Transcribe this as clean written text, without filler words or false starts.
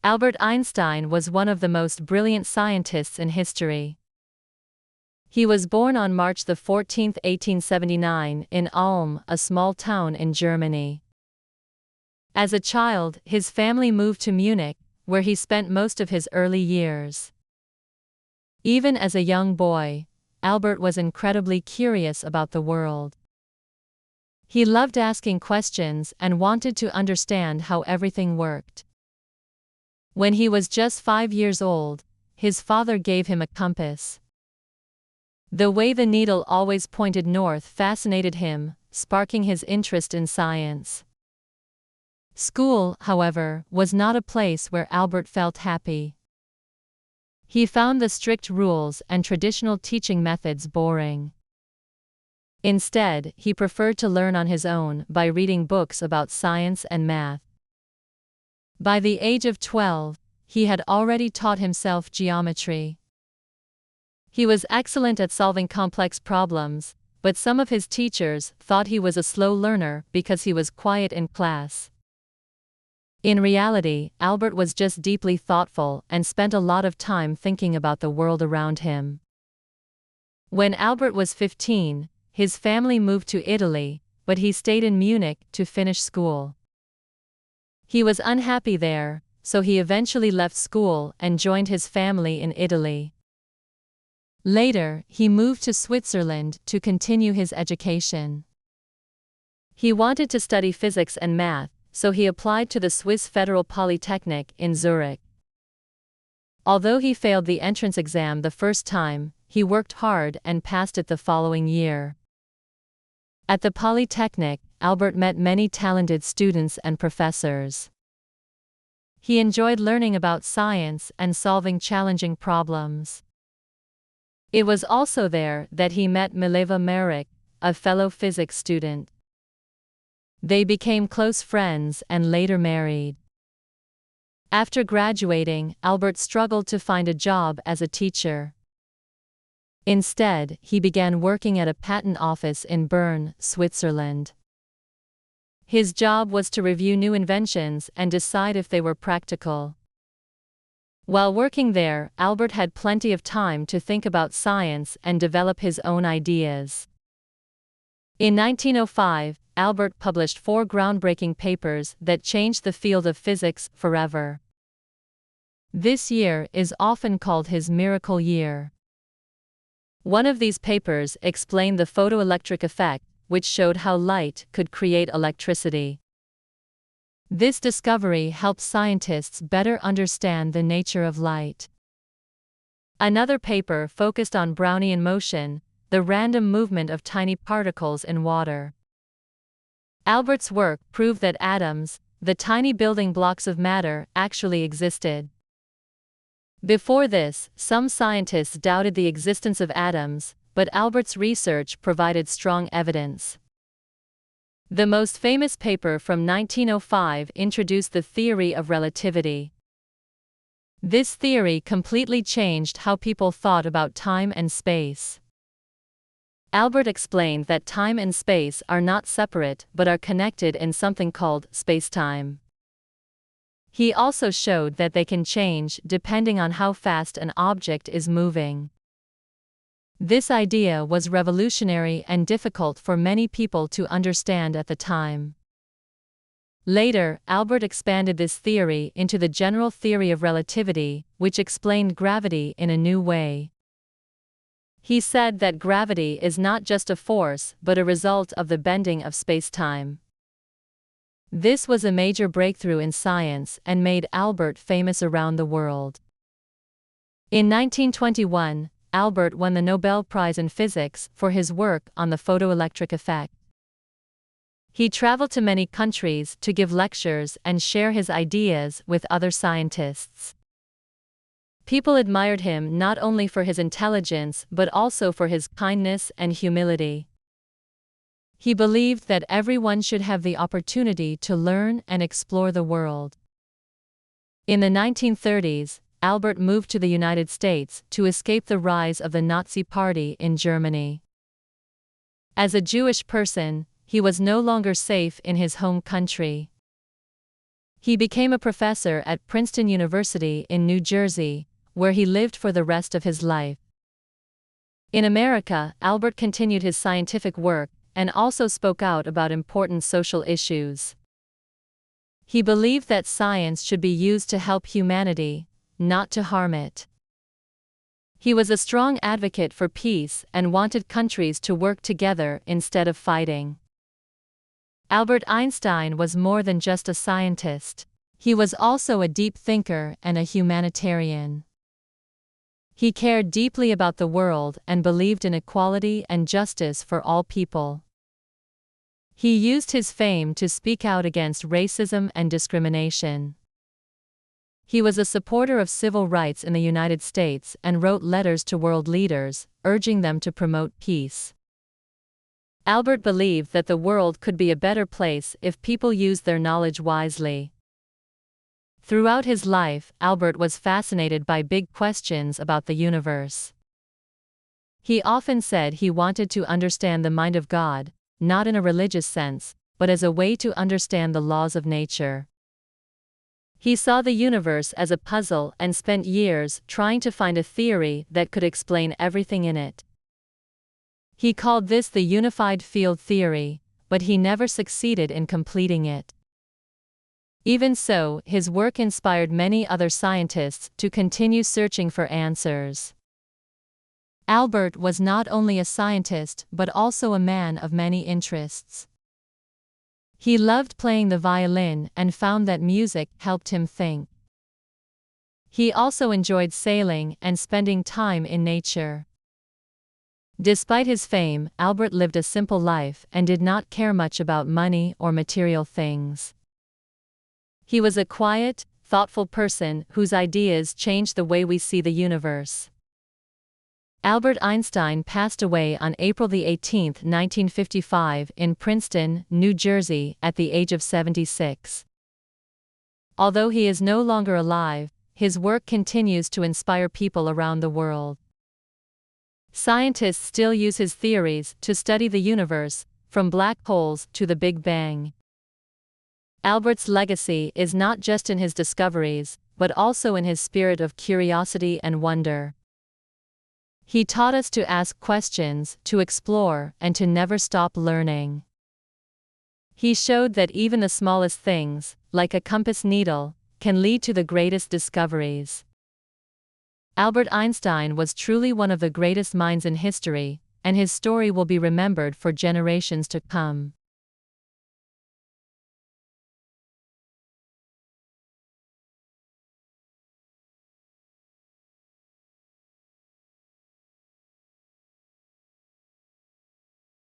Albert Einstein was one of the most brilliant scientists in history. He was born on March 14, 1879, in Ulm, a small town in Germany. As a child, his family moved to Munich, where he spent most of his early years. Even as a young boy, Albert was incredibly curious about the world. He loved asking questions and wanted to understand how everything worked. When he was just 5 years old, his father gave him a compass. The way the needle always pointed north fascinated him, sparking his interest in science. School, however, was not a place where Albert felt happy. He found the strict rules and traditional teaching methods boring. Instead, he preferred to learn on his own by reading books about science and math. By the age of 12, he had already taught himself geometry. He was excellent at solving complex problems, but some of his teachers thought he was a slow learner because he was quiet in class. In reality, Albert was just deeply thoughtful and spent a lot of time thinking about the world around him. When Albert was 15, his family moved to Italy, but he stayed in Munich to finish school. He was unhappy there, so he eventually left school and joined his family in Italy. Later, he moved to Switzerland to continue his education. He wanted to study physics and math, so he applied to the Swiss Federal Polytechnic in Zurich. Although he failed the entrance exam the first time, he worked hard and passed it the following year. At the Polytechnic, Albert met many talented students and professors. He enjoyed learning about science and solving challenging problems. It was also there that he met Mileva Maric, a fellow physics student. They became close friends and later married. After graduating, Albert struggled to find a job as a teacher. Instead, he began working at a patent office in Bern, Switzerland. His job was to review new inventions and decide if they were practical. While working there, Albert had plenty of time to think about science and develop his own ideas. In 1905, Albert published 4 groundbreaking papers that changed the field of physics forever. This year is often called his miracle year. One of these papers explained the photoelectric effect, which showed how light could create electricity. This discovery helped scientists better understand the nature of light. Another paper focused on Brownian motion, the random movement of tiny particles in water. Albert's work proved that atoms, the tiny building blocks of matter, actually existed. Before this, some scientists doubted the existence of atoms, but Albert's research provided strong evidence. The most famous paper from 1905 introduced the theory of relativity. This theory completely changed how people thought about time and space. Albert explained that time and space are not separate but are connected in something called spacetime. He also showed that they can change depending on how fast an object is moving. This idea was revolutionary and difficult for many people to understand at the time. Later, Albert expanded this theory into the general theory of relativity, which explained gravity in a new way. He said that gravity is not just a force but a result of the bending of spacetime. This was a major breakthrough in science and made Albert famous around the world. In 1921, Albert won the Nobel Prize in Physics for his work on the photoelectric effect. He traveled to many countries to give lectures and share his ideas with other scientists. People admired him not only for his intelligence but also for his kindness and humility. He believed that everyone should have the opportunity to learn and explore the world. In the 1930s, Albert moved to the United States to escape the rise of the Nazi Party in Germany. As a Jewish person, he was no longer safe in his home country. He became a professor at Princeton University in New Jersey, where he lived for the rest of his life. In America, Albert continued his scientific work and also spoke out about important social issues. He believed that science should be used to help humanity, not to harm it. He was a strong advocate for peace and wanted countries to work together instead of fighting. Albert Einstein was more than just a scientist. He was also a deep thinker and a humanitarian. He cared deeply about the world and believed in equality and justice for all people. He used his fame to speak out against racism and discrimination. He was a supporter of civil rights in the United States and wrote letters to world leaders, urging them to promote peace. Albert believed that the world could be a better place if people used their knowledge wisely. Throughout his life, Albert was fascinated by big questions about the universe. He often said he wanted to understand the mind of God, not in a religious sense, but as a way to understand the laws of nature. He saw the universe as a puzzle and spent years trying to find a theory that could explain everything in it. He called this the unified field theory, but he never succeeded in completing it. Even so, his work inspired many other scientists to continue searching for answers. Albert was not only a scientist but also a man of many interests. He loved playing the violin and found that music helped him think. He also enjoyed sailing and spending time in nature. Despite his fame, Albert lived a simple life and did not care much about money or material things. He was a quiet, thoughtful person whose ideas changed the way we see the universe. Albert Einstein passed away on April 18, 1955, in Princeton, New Jersey, at the age of 76. Although he is no longer alive, his work continues to inspire people around the world. Scientists still use his theories to study the universe, from black holes to the Big Bang. Albert's legacy is not just in his discoveries, but also in his spirit of curiosity and wonder. He taught us to ask questions, to explore, and to never stop learning. He showed that even the smallest things, like a compass needle, can lead to the greatest discoveries. Albert Einstein was truly one of the greatest minds in history, and his story will be remembered for generations to come.